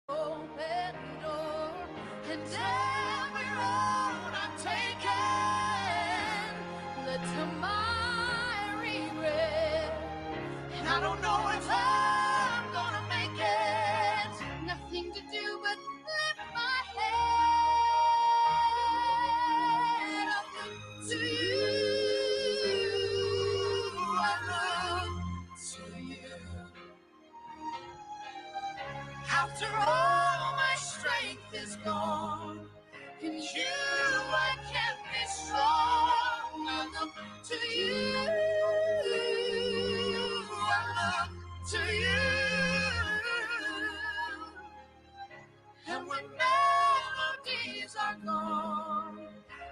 Open door, and every road I've taken led to my regret. And I don't know if I'm gonna make it. Nothing to do but lift my head up to you. I look to you. After all my strength is gone, in you I can be strong. I look to you. I look to you. And when melodies are gone,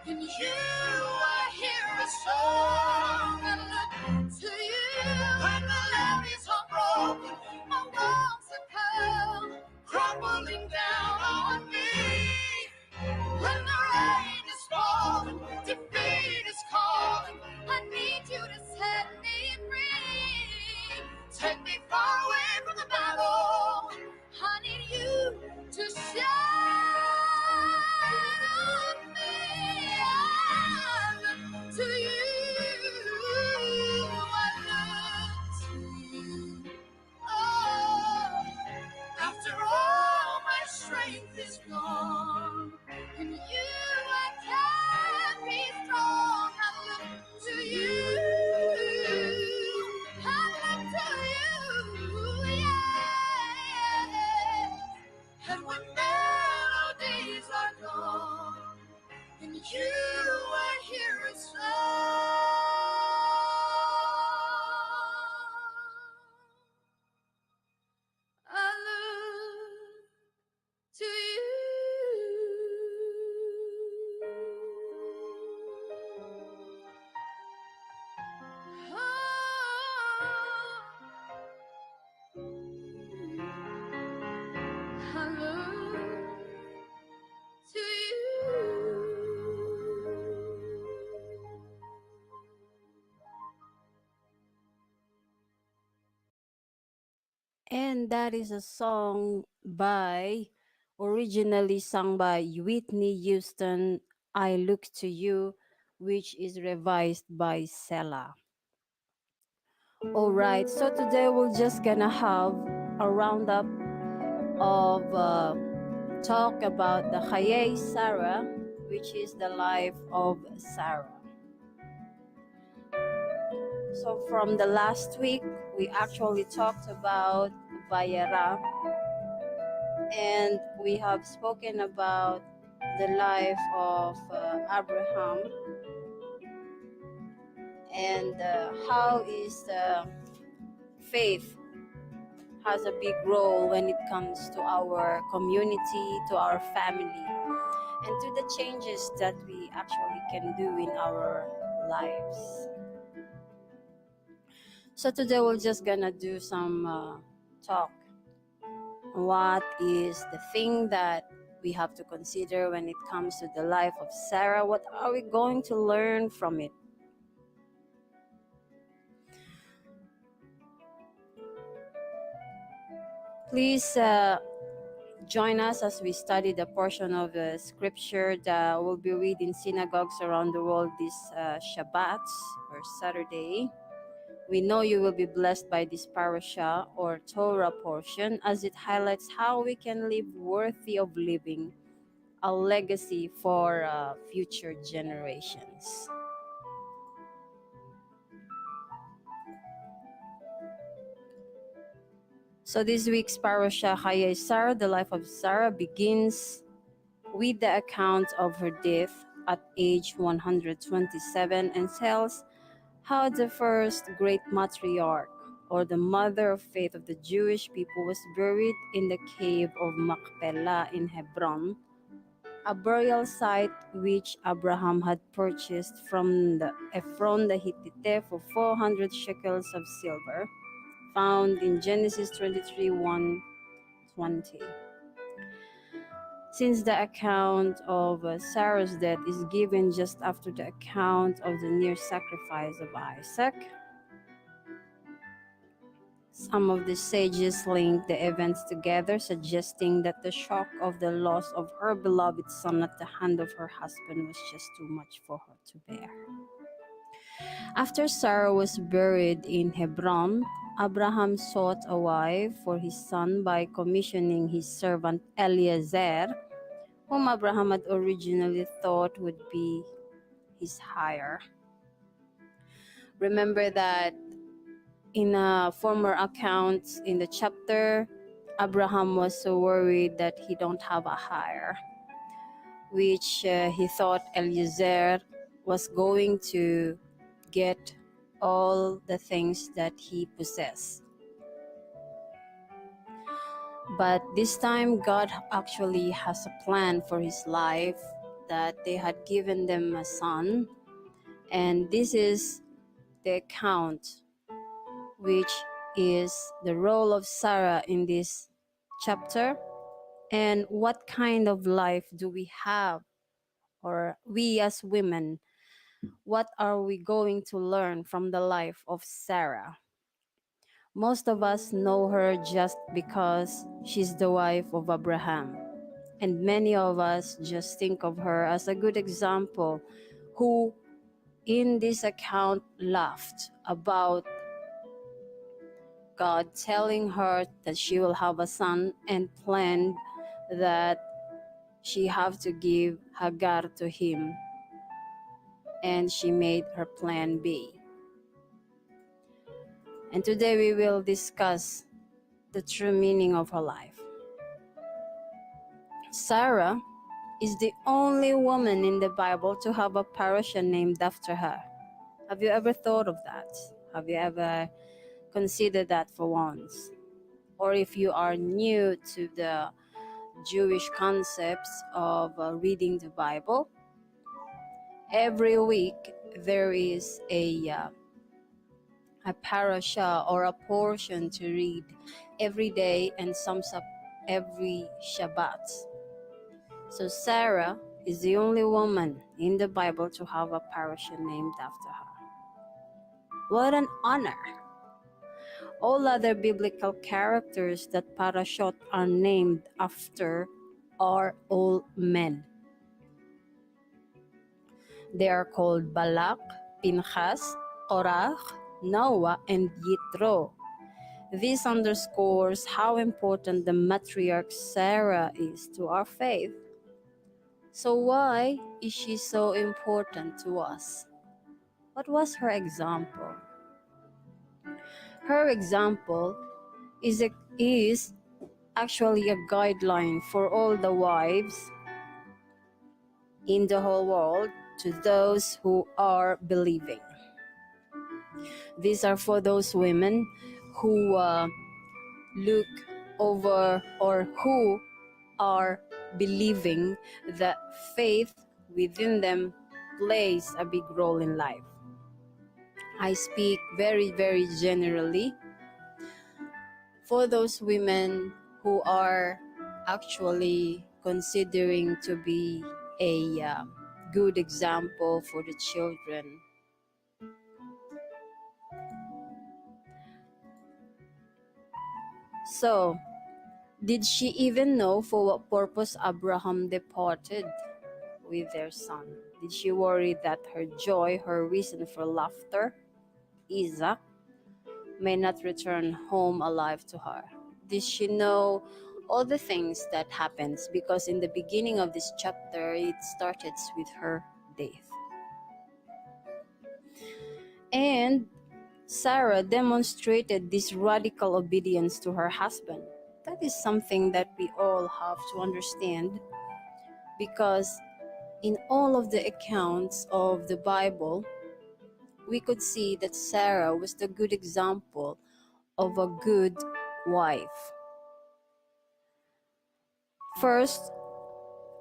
in you I hear a song. I look to you. When the levees are broken, my walls have come crumbling down on me. When the rain is falling, defeat is calling, I need you to set me free. Take me far away from the battle. I need you to shine on me. I look to you. And that is a song originally sung by Whitney Houston, I Look to You, which is revised by Sela. Alright, so today we're just gonna have a roundup of talk about the CHAYEI SARAH, which is the life of Sarah. So from the last week, we actually talked about Vayera, and we have spoken about the life of Abraham, and how is faith has a big role when it comes to our community, to our family, and to the changes that we actually can do in our lives. So today we're just gonna do some talk. What is the thing that we have to consider when it comes to the life of Sarah? What are we going to learn from it? Please join us as we study the portion of the scripture that will be read in synagogues around the world this Shabbat or Saturday. We know you will be blessed by this parasha or Torah portion, as it highlights how we can live worthy of living a legacy for future generations. So this week's parasha, CHAYEI SARAH, the life of Sarah, begins with the account of her death at age 127 and tells how the first great matriarch, or the mother of faith of the Jewish people, was buried in the cave of Machpelah in Hebron, a burial site which Abraham had purchased from Ephron the Hittite for 400 shekels of silver, found in Genesis 23:1-20. Since the account of Sarah's death is given just after the account of the near sacrifice of Isaac, some of the sages link the events together, suggesting that the shock of the loss of her beloved son at the hand of her husband was just too much for her to bear. After Sarah was buried in Hebron, Abraham sought a wife for his son by commissioning his servant Eliezer, whom Abraham had originally thought would be his hire. Remember that in a former account in the chapter, Abraham was so worried that he don't have a hire, which he thought Eliezer was going to get all the things that he possessed. But this time, God actually has a plan for his life, that they had given them a son. And this is the account, which is the role of Sarah in this chapter. And what kind of life do we have, or we as women, what are we going to learn from the life of Sarah? Most of us know her just because she's the wife of Abraham. And many of us just think of her as a good example, who in this account laughed about God telling her that she will have a son, and planned that she have to give Hagar to him, and she made her plan B. And today we will discuss the true meaning of her life. Sarah is the only woman in the Bible to have a parasha named after her. Have you ever thought of that? Have you ever considered that for once? Or if you are new to the Jewish concepts of reading the Bible, every week there is a parasha or a portion to read every day, and sums up every Shabbat. So Sarah is the only woman in the Bible to have a parasha named after her. What an honor! All other biblical characters that parashot are named after are all men. They are called Balak, Pinchas, Korach, Noah, and Yitro. This underscores how important the matriarch Sarah is to our faith. So why is she so important to us? What was her example? Her example is actually a guideline for all the wives in the whole world to those who are believing. These are for those women who look over or who are believing that faith within them plays a big role in life. I speak very, very generally for those women who are actually considering to be a good example for the children. So, did she even know for what purpose Abraham departed with their son? Did she worry that her joy, her reason for laughter, Isaac, may not return home alive to her? Did she know all the things that happens? Because in the beginning of this chapter, it started with her death. And Sarah demonstrated this radical obedience to her husband. That is something that we all have to understand, because in all of the accounts of the Bible, we could see that Sarah was the good example of a good wife. First,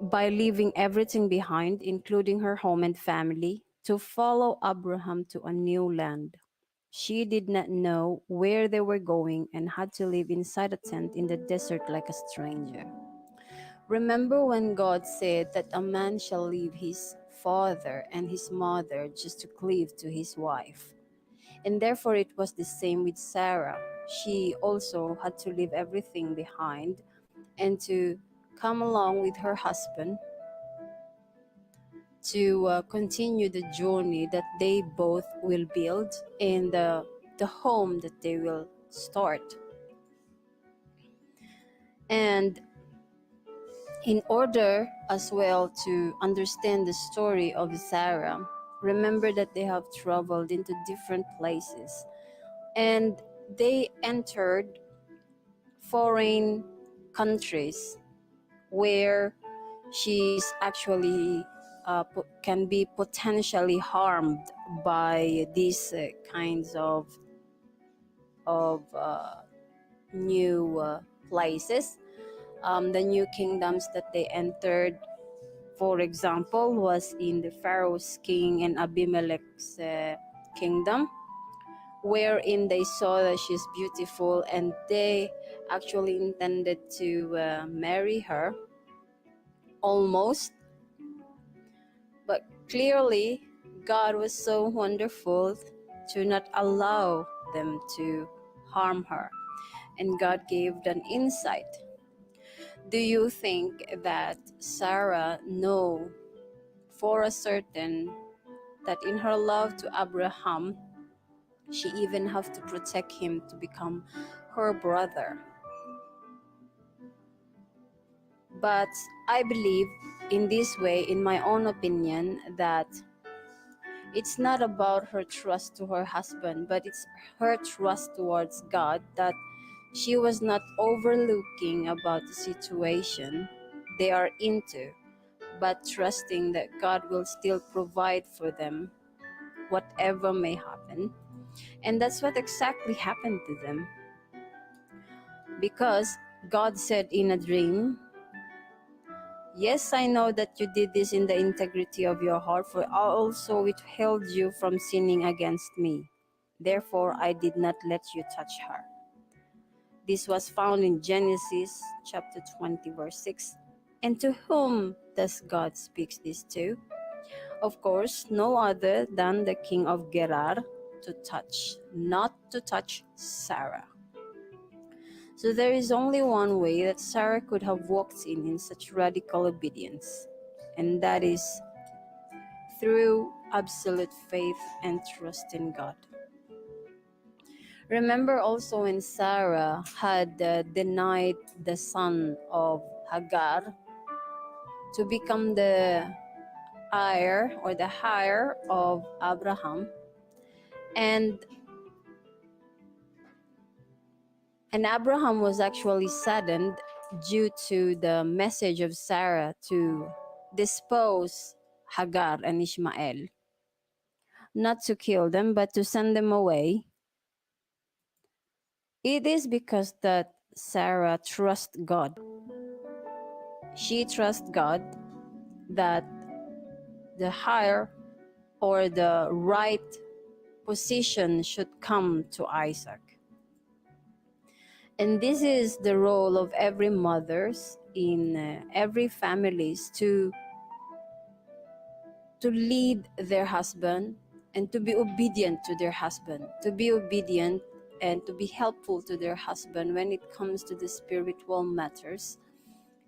by leaving everything behind, including her home and family, to follow Abraham to a new land. She did not know where they were going and had to live inside a tent in the desert like a stranger. Remember when God said that a man shall leave his father and his mother just to cleave to his wife? And therefore it was the same with Sarah. She also had to leave everything behind and to come along with her husband to continue the journey that they both will build and the home that they will start. And in order as well to understand the story of Sarah, remember that they have traveled into different places and they entered foreign countries where she's actually can be potentially harmed by these kinds of new places. The new kingdoms that they entered, for example, was in the Pharaoh's king and Abimelech's kingdom, wherein they saw that she's beautiful and they actually intended to marry her, almost. But clearly, God was so wonderful to not allow them to harm her. And God gave an insight. Do you think that Sarah knew for a certain that in her love to Abraham, she even have to protect him to become her brother? But I believe in this way, in my own opinion, that it's not about her trust to her husband, but it's her trust towards God, that she was not overlooking about the situation they are into, but trusting that God will still provide for them whatever may happen. And that's what exactly happened to them. Because God said in a dream, "Yes, I know that you did this in the integrity of your heart, for I also withheld you from sinning against me. Therefore, I did not let you touch her." This was found in Genesis chapter 20, verse 6. And to whom does God speak this to? Of course, no other than the king of Gerar, to touch, not to touch Sarah. So there is only one way that Sarah could have walked in such radical obedience, and that is through absolute faith and trust in God. Remember also when Sarah had denied the son of Hagar to become the heir of Abraham, and Abraham was actually saddened due to the message of Sarah to dispose Hagar and Ishmael, not to kill them but to send them away. It is because that Sarah trusts God. She trusts God that the higher or the right position should come to Isaac. And this is the role of every mothers in every families to lead their husband and to be obedient to their husband, to be obedient and to be helpful to their husband when it comes to the spiritual matters,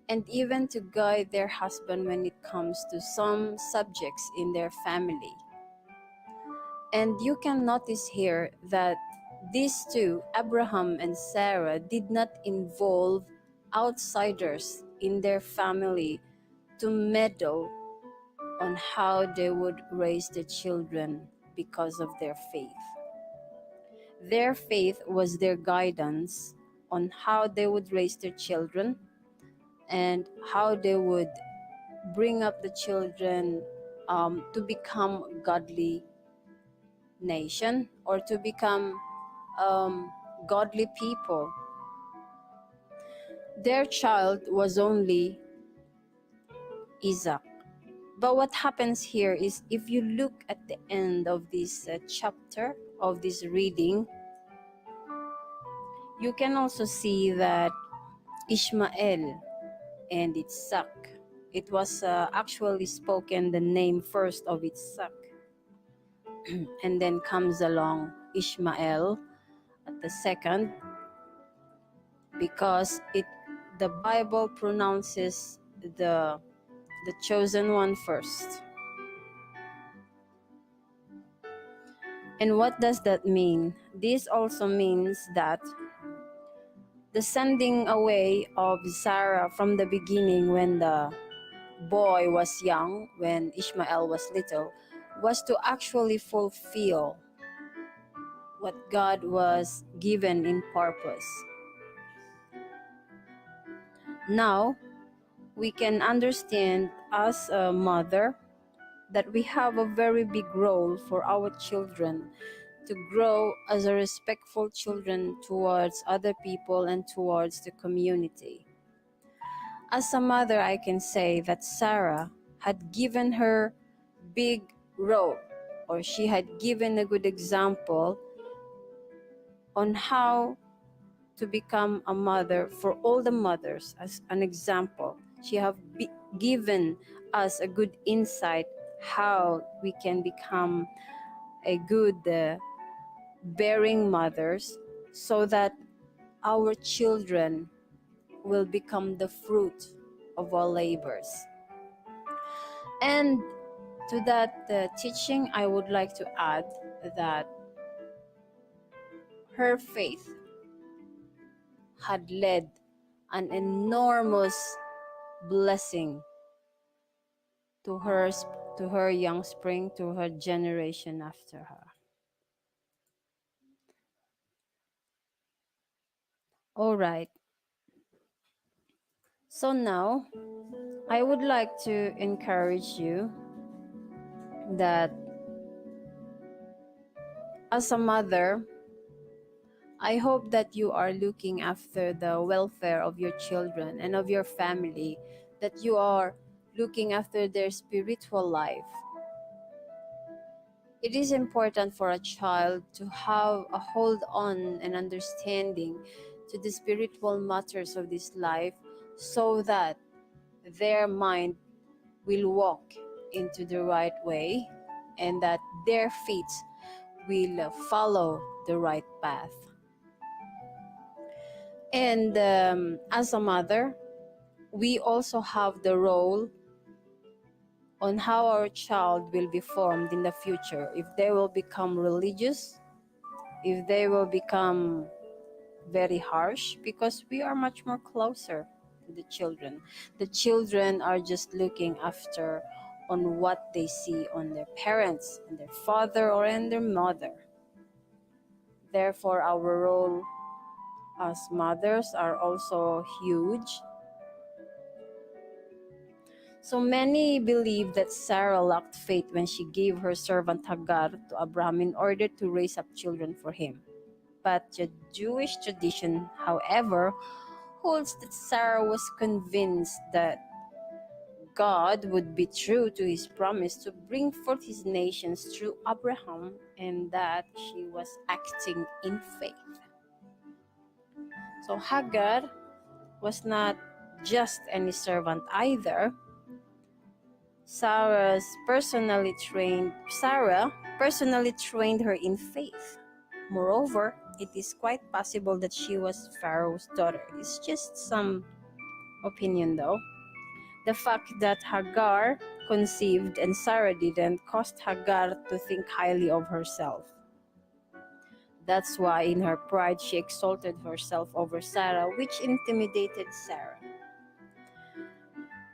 and even to guide their husband when it comes to some subjects in their family. And you can notice here that these two, Abraham and Sarah, did not involve outsiders in their family to meddle on how they would raise the children because of their faith. Their faith was their guidance on how they would raise their children and how they would bring up the children to become godly nation or to become godly people. Their child was only Isaac. But what happens here is, if you look at the end of this chapter of this reading, you can also see that Ishmael and Isaac, it was actually spoken the name first of Isaac and then comes along Ishmael at the second, because the Bible pronounces the chosen one first. And what does that mean? This also means that the sending away of Sarah from the beginning, when the boy was young, when Ishmael was little, was to actually fulfill what God was given in purpose. Now, we can understand as a mother that we have a very big role for our children to grow as a respectful children towards other people and towards the community. As a mother, I can say that Sarah had given her big role, or she had given a good example on how to become a mother for all the mothers. As an example, she have given us a good insight how we can become a good bearing mothers, so that our children will become the fruit of our labors. And to that teaching, I would like to add that her faith had led an enormous blessing to her young spring, to her generation after her. All right. So now, I would like to encourage you that as a mother, I hope that you are looking after the welfare of your children and of your family, that you are looking after their spiritual life. It is important for a child to have a hold on and understanding to the spiritual matters of this life, so that their mind will walk into the right way and that their feet will follow the right path. And as a mother, we also have the role on how our child will be formed in the future, if they will become religious, if they will become very harsh, because we are much more closer to the children. The children are just looking after on what they see on their parents and their father or in their mother. Therefore, our role as mothers are also huge. So many believe that Sarah lacked faith when she gave her servant Hagar to Abraham in order to raise up children for him. But the Jewish tradition, however, holds that Sarah was convinced that God would be true to his promise to bring forth his nations through Abraham, and that she was acting in faith. So Hagar was not just any servant either. Sarah personally trained her in faith. Moreover, it is quite possible that she was Pharaoh's daughter. It's just some opinion though. The fact that Hagar conceived and Sarah didn't caused Hagar to think highly of herself. That's why in her pride she exalted herself over Sarah, which intimidated Sarah.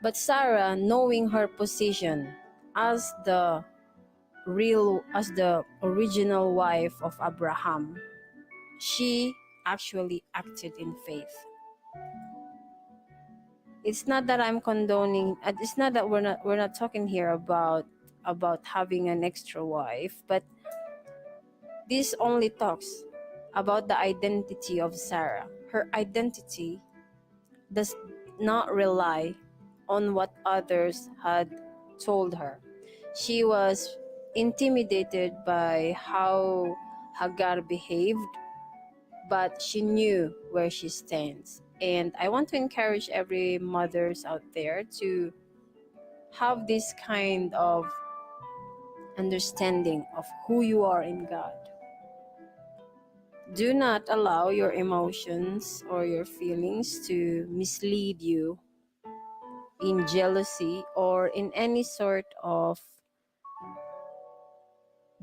But Sarah, knowing her position as the original wife of Abraham, she actually acted in faith. It's not that I'm condoning, it's not that we're not talking here about having an extra wife, but this only talks about the identity of Sarah. Her identity does not rely on what others had told her. She was intimidated by how Hagar behaved, but she knew where she stands. And I want to encourage every mothers out there to have this kind of understanding of who you are in God. Do not allow your emotions or your feelings to mislead you in jealousy or in any sort of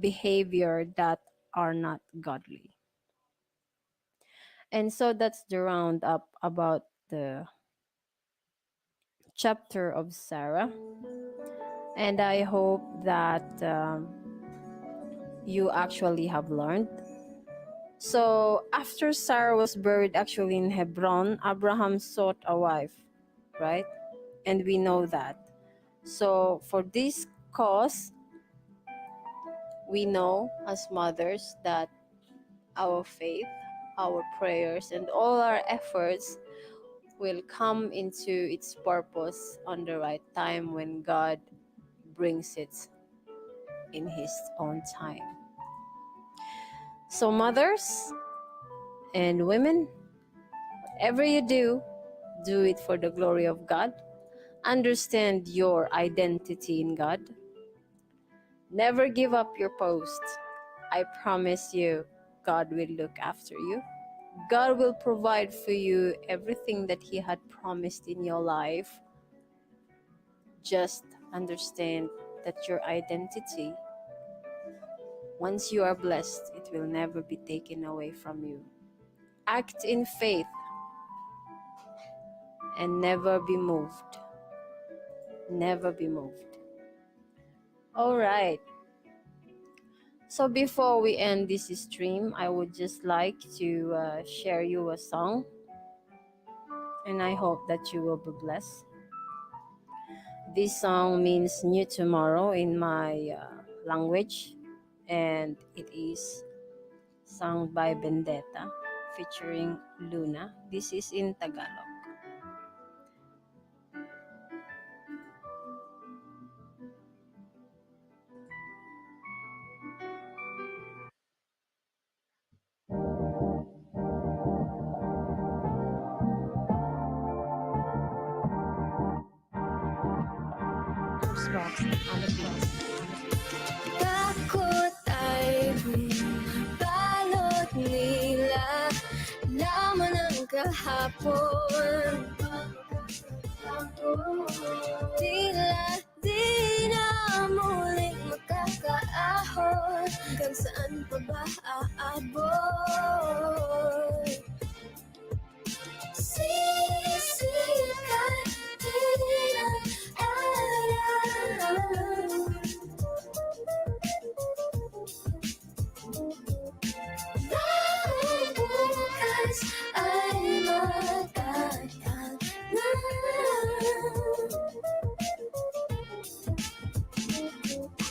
behavior that are not godly. And so that's the roundup about the chapter of Sarah. And I hope that you actually have learned. So after Sarah was buried actually in Hebron, Abraham sought a wife, right? And we know that. So for this cause, we know as mothers that our faith, our prayers, and all our efforts will come into its purpose on the right time when God brings it in his own time. So mothers and women, whatever you do, do it for the glory of God. Understand your identity in God. Never give up your post. I promise you, God will look after you. God will provide for you everything that he had promised in your life. Just understand that your identity, once you are blessed, it will never be taken away from you. Act in faith and never be moved. Never be moved. All right. So before we end this stream, I would just like to share you a song. And I hope that you will be blessed. This song means new tomorrow in my language. And it is sung by Vendetta featuring Luna. This is in Tagalog. Takot ay kahapon. Tila di na muling makakaahon, hanggang saan pa ba aabot? Sisikat din ang araw, dahil bukas ay matatag na.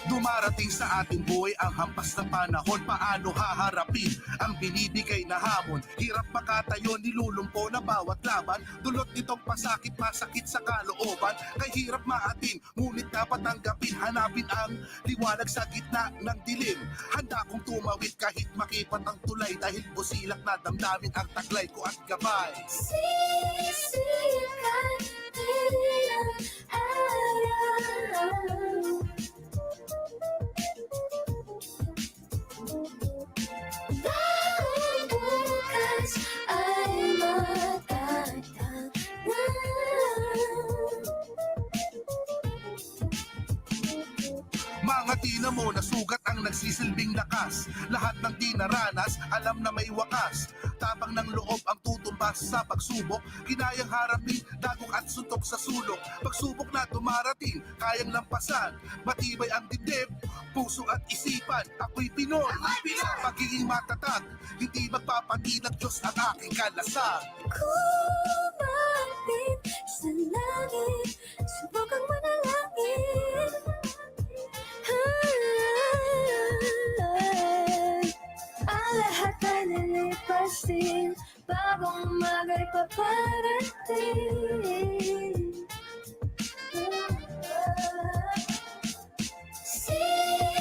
Dumarating sa ating buhay ang hampas na panahon. Paano haharapin ang binibigay na hamon? Hirap makatayo, nilulumpo na bawat laban. Dulot nitong pasakit, masakit sa kalooban. Kay hirap maatin, ngunit dapat tanggapin. Hanapin ang liwanag sa gitna ng dilim. Handa kong tumawid kahit makipat ang tulay, dahil busilak na damdamin ang taglay ko at gabay. Sisikat din ang araw, dahil bukas ay matatag na. Mga tina mo na sugat ang nagsisilbing lakas. Lahat ng di naranas, alam na may wakas. Tabang ng loob ang tutumbas sa pagsubok. Kinayang harapin, dagok at suntok sa sulok. Pagsubok na dumarating, kayang lampasan. Matibay ang dibdib, puso at isipan. Ako'y Pinoy, sa pagiging matatag. Hindi magpapagilag, Diyos ang aking kalasag. Kumapit sa langit, subukang manalangin. Ang lahat ay lilipas din, bagong umaga'y paparating. Sisikat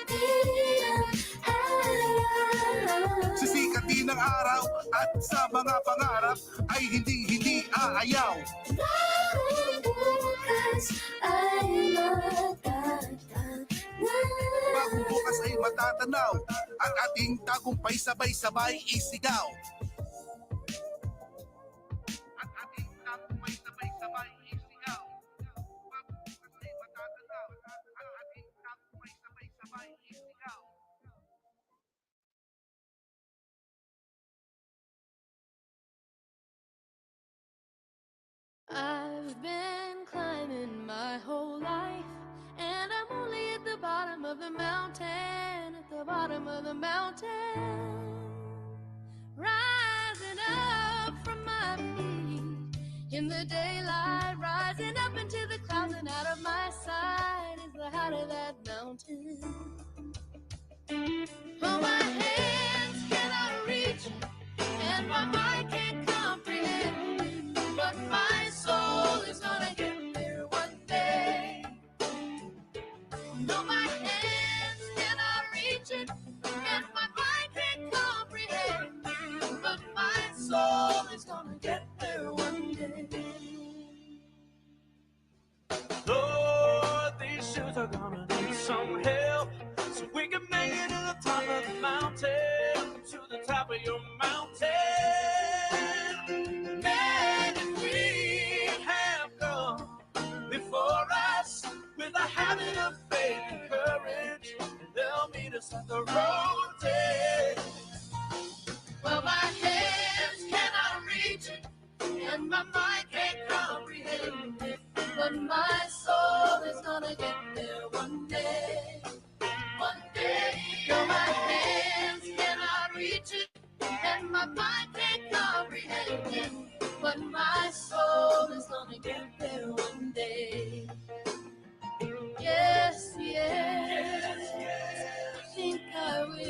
din ang araw, Sisikat din ang araw at sa mga pangarap ay hindi aayaw. dahil bukas ay matatag na. Bagong bukas ay matatanaw, ang ating tagumpay sabay-sabay isigaw. Ang ating tagumpay sabay-sabay isigaw. Bagong bukas ay matatanaw, ang ating tagumpay sabay-sabay isigaw. I've been climbing my whole life, and I'm only at the bottom of the mountain, at the bottom of the mountain. Rising up from my feet in the daylight, rising up into the clouds, and out of my sight is the height of that mountain. Oh, my hands cannot reach, and my mind can't comprehend, but my soul is gonna get there one day. No, my hands cannot reach it, and my mind can't comprehend, but my soul is gonna get there one day. Lord, these shoes are gonna need some help, so we can make it to the top of the mountain, to the top of your mountain. Man, if we have gone before us with a habit of faith and courage, and they'll meet us at the road's edge. Well, my hands cannot reach it, and my mind can't comprehend it, but my soul is gonna get there one day. One day. No, my hands cannot reach it, and my mind can't comprehend it, but my soul is gonna get there one day. Yes, yes, I think I will.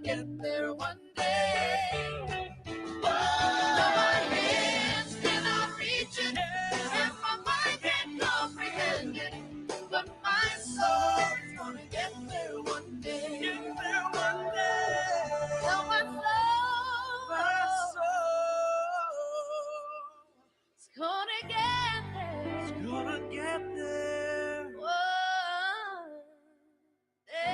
get there one day. Though my hands cannot reach it, and my mind can't comprehend it, but my soul is gonna get there one day. Get there one day. Though my soul is gonna get there. It's gonna get there. One day.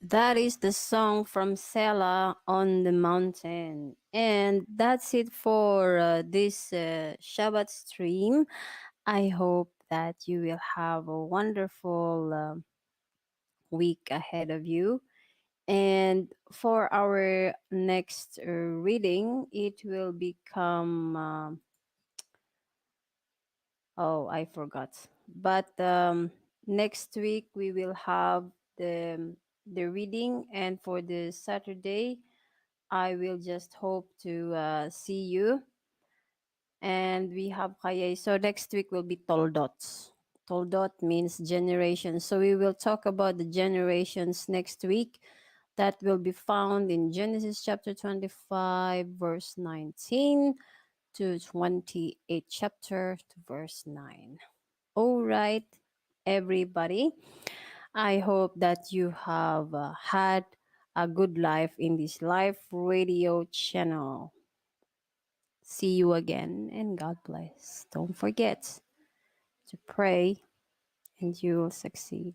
That is the song from Selah on the Mountain. And that's it for this Shabbat stream. I hope that you will have a wonderful week ahead of you. And for our next reading, it will become, oh, I forgot. But next week we will have the reading, and for the Saturday, I will just hope to see you. And we have CHAYEI. So next week will be Toldot. Toldot means generation. So we will talk about the generations next week. That will be found in Genesis chapter 25, verse 19 to 28 chapter to verse 9. All right, everybody. I hope that you have had a good life in this live radio channel. See you again, and God bless. Don't forget to pray, and you will succeed.